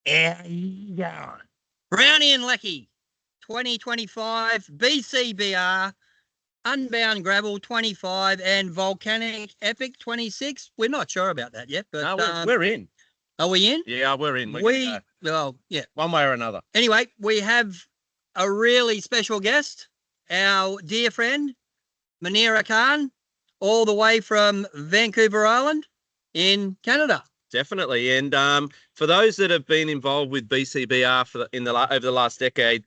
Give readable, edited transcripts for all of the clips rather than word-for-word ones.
How you going? Browny and Leckie, 2025 BCBR, Unbound Gravel 25 and Volcanic Epic 26. We're not sure about that yet, but No, we're in. Are we in? Yeah, we're in. Yeah. One way or another. Anyway, we have a really special guest, our dear friend, Moniera Khan, all the way from Vancouver Island in Canada. Definitely. And for those that have been involved with BCBR over the last decade,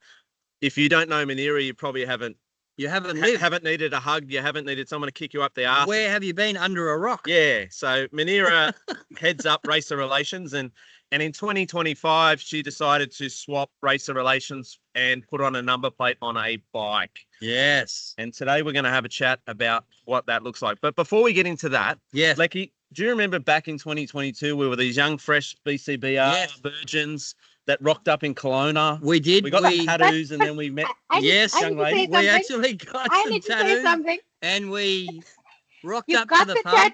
if you don't know Moniera, you probably haven't needed a hug. You haven't needed someone to kick you up the arse. Where have you been? Under a rock? Yeah. So Moniera heads up racer relations, and in 2025 she decided to swap racer relations and put on a number plate on a bike. Yes. And today we're going to have a chat about what that looks like. But before we get into that, yes, Leckie, do you remember back in 2022 we were these young, fresh BCBR virgins that rocked up in Kelowna? We did. We got the tattoos, and then we met. Young lady. We actually got some tattoos, and we rocked up to the pub.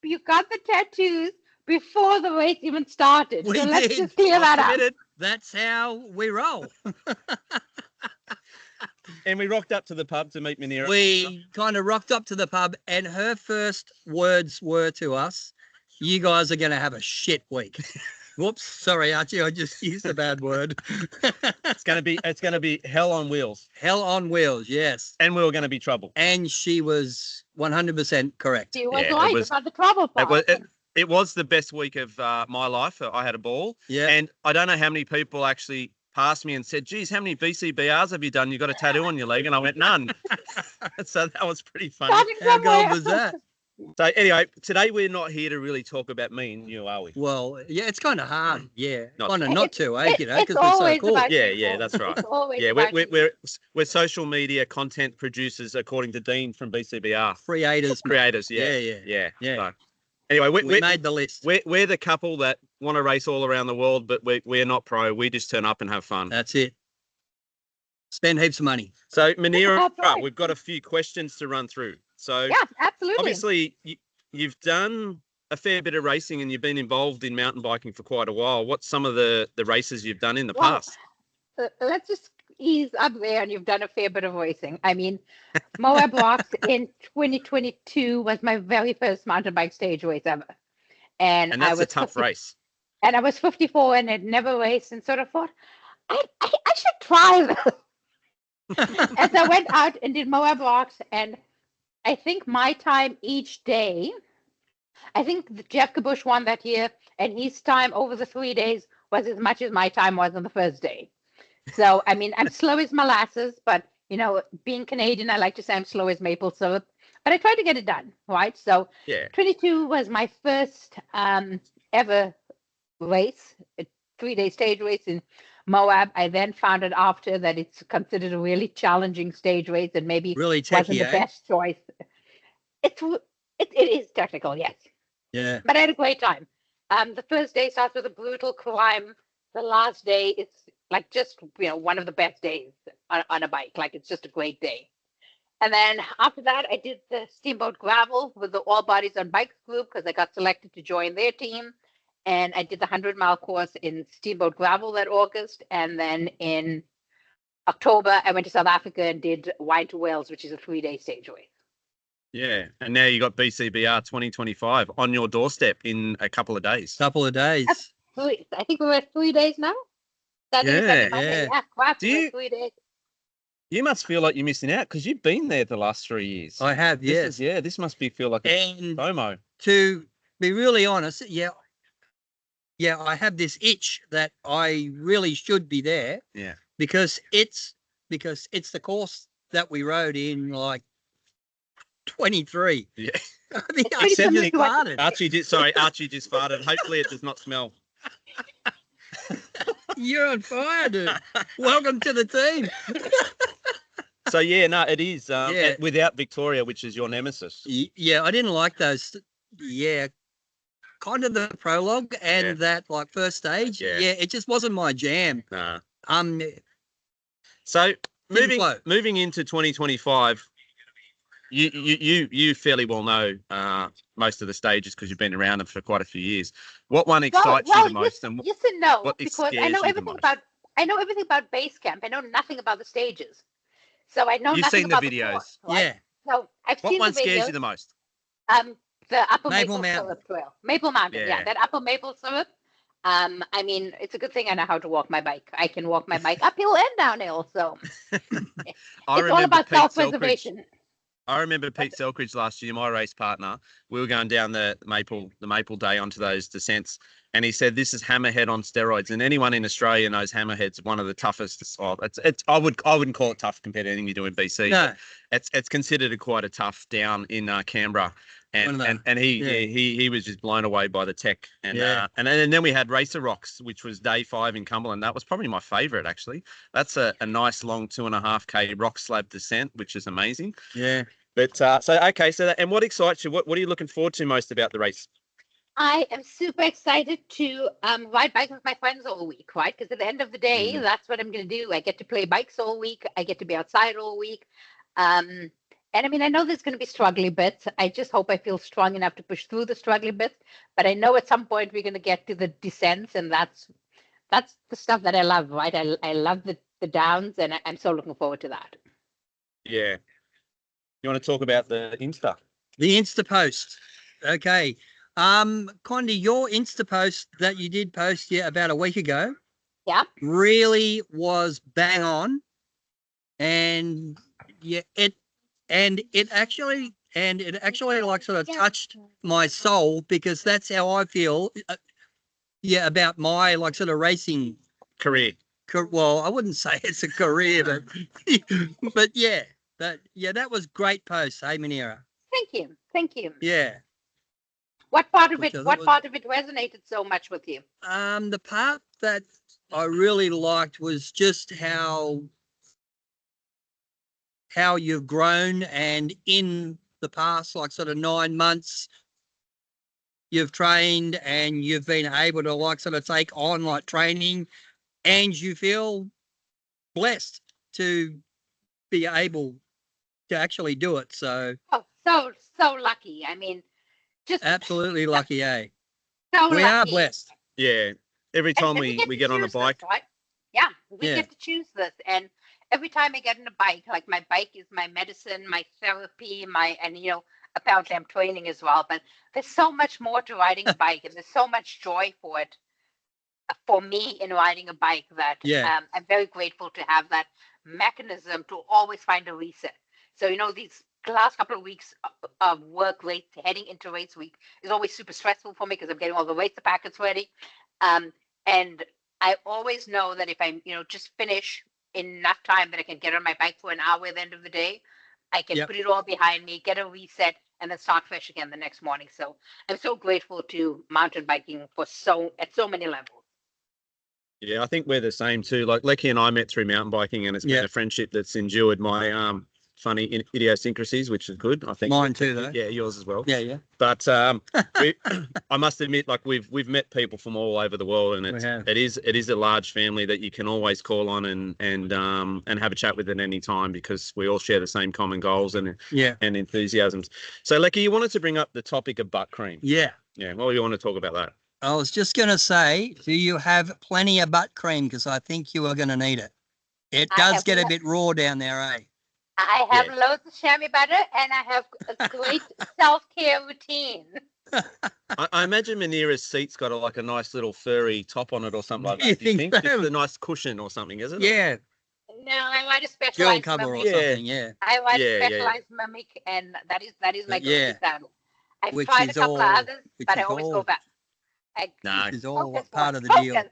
You got the tattoos before the race even started. We so did. Let's just clear that up. That's how we roll. And we rocked up to the pub to meet Moniera. We kind of rocked up to the pub, and her first words were to us, "You guys are going to have a shit week." Whoops, sorry, Archie, I just used a bad word. It's going to be hell on wheels. Hell on wheels, yes. And we were going to be trouble. And she was 100% correct. She was right about the trouble part. It was the best week of my life. I had a ball. Yeah. And I don't know how many people actually passed me and said, "Geez, how many BCBRs have you done? You got a tattoo on your leg?" And I went, "None." So that was pretty funny. How gold was that? So anyway, today we're not here to really talk about me and you, are we? Well, yeah, it's kind of hard. Yeah, kind of not to, eh? You know, because we're so cool. Yeah, that's right. Yeah, we're social media content producers, according to Dean from BCBR. Creators, yeah. So, anyway, we made the list. We're the couple that want to race all around the world, but we're not pro. We just turn up and have fun. That's it. Spend heaps of money. So, Moniera, right, we've got a few questions to run through. So, yeah, absolutely. Obviously, you've done a fair bit of racing and you've been involved in mountain biking for quite a while. What's some of the races you've done in the past? Let's just ease up there, and you've done a fair bit of racing. I mean, Moab Rocks in 2022 was my very first mountain bike stage race ever. And that's a tough race. And I was 54 and had never raced, and sort of thought, I should try this. As I went out and did Moab Rocks, and I think my time each day, I think Jeff Kabush won that year, and his time over the 3 days was as much as my time was on the first day. So, I mean, I'm slow as molasses, but, you know, being Canadian, I like to say I'm slow as maple syrup, but I tried to get it done, right? So, 22 was my first ever race, a 3-day stage race in Moab. I then found out after that it's considered a really challenging stage race and maybe really techy, wasn't the best choice. It is technical, yes. Yeah. But I had a great time. The first day starts with a brutal climb. The last day, it's like just, you know, one of the best days on a bike. Like, it's just a great day. And then after that, I did the Steamboat Gravel with the All Bodies on Bikes group because I got selected to join their team. And I did the 100-mile course in Steamboat Gravel that August. And then in October, I went to South Africa and did Wine to Wales, which is a 3-day stage race. Yeah. And now you got BCBR 2025 on your doorstep in a couple of days. I think we're at 3 days now. Yeah. 3 days. You must feel like you're missing out because you've been there the last 3 years. I have, yes. This must feel like a FOMO. To be really honest, I have this itch that I really should be there. Yeah. Because it's the course that we rode in like 23. Yeah. I mean, Archie farted. Archie just farted. Hopefully it does not smell. You're on fire, dude. Welcome to the team. So it is. Without Victoria, which is your nemesis. Yeah, I didn't like those. Yeah. Kind of the prologue and that like first stage. Yeah, it just wasn't my jam. Nah. So moving into 2025, you fairly well know most of the stages because you've been around them for quite a few years. What one excites you the most, and yes and no, what because I scares know you the everything most? about base camp. I know nothing about the stages, so I know You've nothing seen the about the videos. course. Right? Yeah. So I've What seen one the scares videos. you the most? The upper Maple Maple Mountain. Syrup Trail, Maple Mountain. Yeah. Yeah, that upper Maple Syrup. I mean, it's a good thing I know how to walk my bike. I can walk my bike uphill and downhill, so I it's all remember about Pete Selkridge. self-preservation. I remember Pete Selkridge last year, my race partner. We were going down the Maple Day onto those descents, and he said this is hammerhead on steroids. And anyone in Australia knows hammerhead's one of the toughest. Oh, I wouldn't call it tough compared to anything you do in BC. No. It's considered quite a tough down in Canberra. And he was just blown away by the tech. And and then we had Racer Rocks, which was day 5 in Cumberland. That was probably my favourite actually. That's a nice long 2.5K rock slab descent, which is amazing. Yeah. But and what excites you? What are you looking forward to most about the race? I am super excited to ride bikes with my friends all week, right? Because at the end of the day, that's what I'm going to do. I get to play bikes all week. I get to be outside all week. And I mean, I know there's going to be struggly bits. I just hope I feel strong enough to push through the struggly bits. But I know at some point we're going to get to the descents, and that's the stuff that I love, right? I love the downs, and I'm so looking forward to that. Yeah. You want to talk about the Insta? The Insta post. Okay. Condi, your Insta post that you did post about a week ago. Yeah. Really was bang on. And it actually like sort of touched my soul, because that's how I feel about my like sort of racing career. Well, I wouldn't say it's a career, but that was great post. Hey, Moniera. Thank you. Yeah. What part of it resonated so much with you? The part that I really liked was just how you've grown, and in the past like sort of 9 months you've trained and you've been able to like sort of take on like training, and you feel blessed to be able to actually do it. So so lucky. I mean, just absolutely lucky, eh? So we lucky. are blessed. Yeah. Every time we get on a bike. This, right? Yeah, we get to choose this. And every time I get on a bike, like my bike is my medicine, my therapy, and apparently I'm training as well. But there's so much more to riding a bike, and there's so much joy for it. For me in riding a bike, that I'm very grateful to have that mechanism to always find a reset. So these last couple of weeks of work rate heading into race week is always super stressful for me, because I'm getting all the race packets ready, and I always know that if I just finish enough time that I can get on my bike for an hour at the end of the day, I can put it all behind me, get a reset, and then start fresh again the next morning. So I'm so grateful to mountain biking at so many levels. Yeah, I think we're the same too. Like Leckie and I met through mountain biking, and it's been a friendship that's endured my funny idiosyncrasies, which is good. I think mine too, though. Yeah, yours as well. Yeah. But I must admit, like we've met people from all over the world, and it is a large family that you can always call on and have a chat with at any time, because we all share the same common goals and enthusiasms. So, Leckie, you wanted to bring up the topic of butt cream. Yeah. Yeah. Well, you want to talk about that? I was just going to say, do you have plenty of butt cream? Because I think you are going to need it. It does get a bit raw down there, eh? I have loads of chamois butter, and I have a great self-care routine. I imagine Moniera's seat's got a nice little furry top on it or something like that. Do you think so? Just a nice cushion or something, isn't it? Yeah. No, I ride a specialized cover mimic. or something, I ride a specialized mimic, and that is my go-to saddle. I've tried a couple of others, but I always go back. Which is all part of the deal.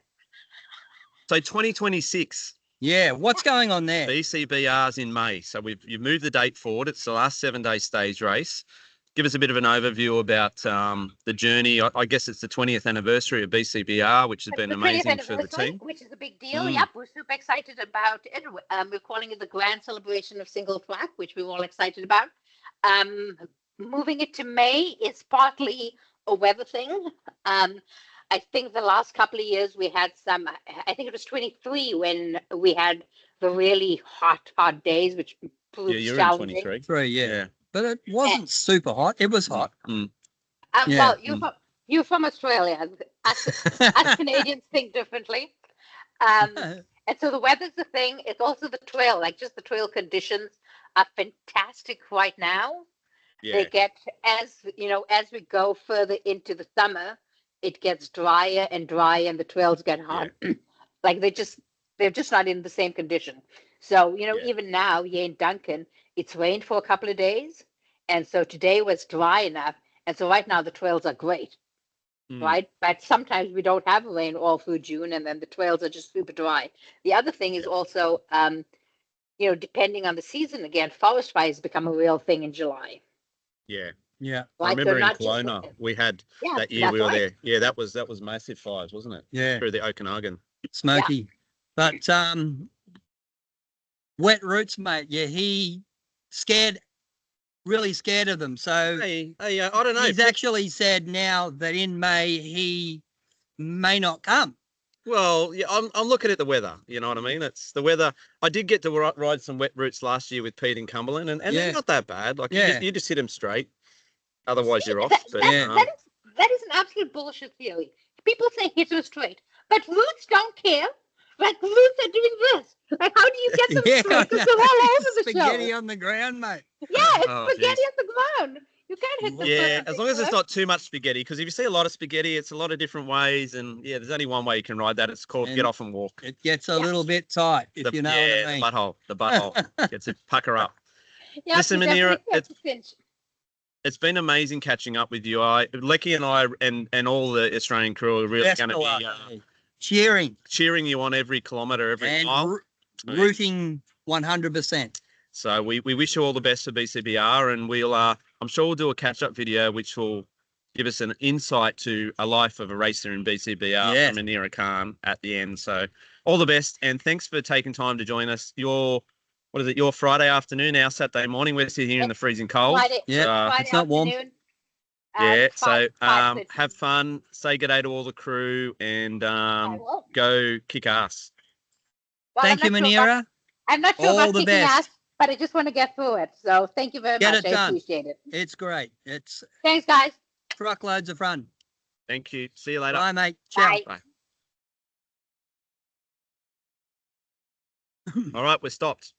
So 2026. Yeah, what's going on there? BCBR's in May. So you've moved the date forward. It's the last 7-day stage race. Give us a bit of an overview about the journey. I guess it's the 20th anniversary of BCBR, which has been amazing for the team. Which is a big deal. Yep, we're super excited about it. We're calling it the Grand Celebration of Single Track, which we're all excited about. Moving it to May is partly a weather thing. I think the last couple of years we had I think it was 23 when we had the really hot days, which proved challenging. In 23. but it wasn't super hot. It was hot. Mm. Yeah. Well, you're from Australia. Us Canadians think differently. And so the weather's the thing. It's also the trail. Like just the trail conditions are fantastic right now. Yeah. They get as we go further into the summer, it gets drier and drier, and the trails get hot. Like they're just not in the same condition. So even now, here in Duncan, it's rained for a couple of days, and so today was dry enough, and so right now the trails are great. Right? But sometimes we don't have rain all through June, and then the trails are just super dry. The other thing is also, depending on the season, again, forest fires become a real thing in July. Yeah. Yeah. I Right? remember So in not just Kelowna, we had that year that's we were right. there. Yeah, that was massive fires, wasn't it? Yeah. Through the Okanagan. Smoky. But wet roots, mate. Yeah, really scared of them. So Hey, I don't know. he's actually said now that in May he may not come. Well, yeah, I'm looking at the weather. You know what I mean? It's the weather. I did get to ride some wet routes last year with Pete and Cumberland, and they're not that bad. Like you just hit them straight. Otherwise, you're off. That is an absolute bullshit theory. People say hit them straight, but roots don't care. Like roots are doing this. Like how do you get them straight? Because they're all over the spaghetti show. on the ground, mate. Yeah, it's spaghetti on the ground. You can't hit them. Yeah, as long as it's not too much spaghetti, because if you see a lot of spaghetti, it's a lot of different ways, and there's only one way you can ride that. It's called get off and walk. It gets a little bit tight, if you know what I mean. The butthole gets it pucker up. Yeah, listen, Moniera, it's been amazing catching up with you. Leckie and I and all the Australian crew are really going to be cheering you on every kilometre, every mile, rooting 100%. So we wish you all the best for BCBR, and I'm sure we'll do a catch-up video which will give us an insight to a life of a racer in BCBR from Moniera Khan at the end. So all the best, and thanks for taking time to join us. Your Friday afternoon, our Saturday morning. We're sitting here in the freezing cold. Friday it's not warm. So have fun, say good day to all the crew, and go kick ass. Well, thank you, Moniera. I'm not sure about kicking ass, but I just want to get through it. So thank you very much. I appreciate it. It's great. Thanks, guys. Truckloads of fun. Thank you. See you later. Bye, mate. Ciao. Bye. All right, we're stopped.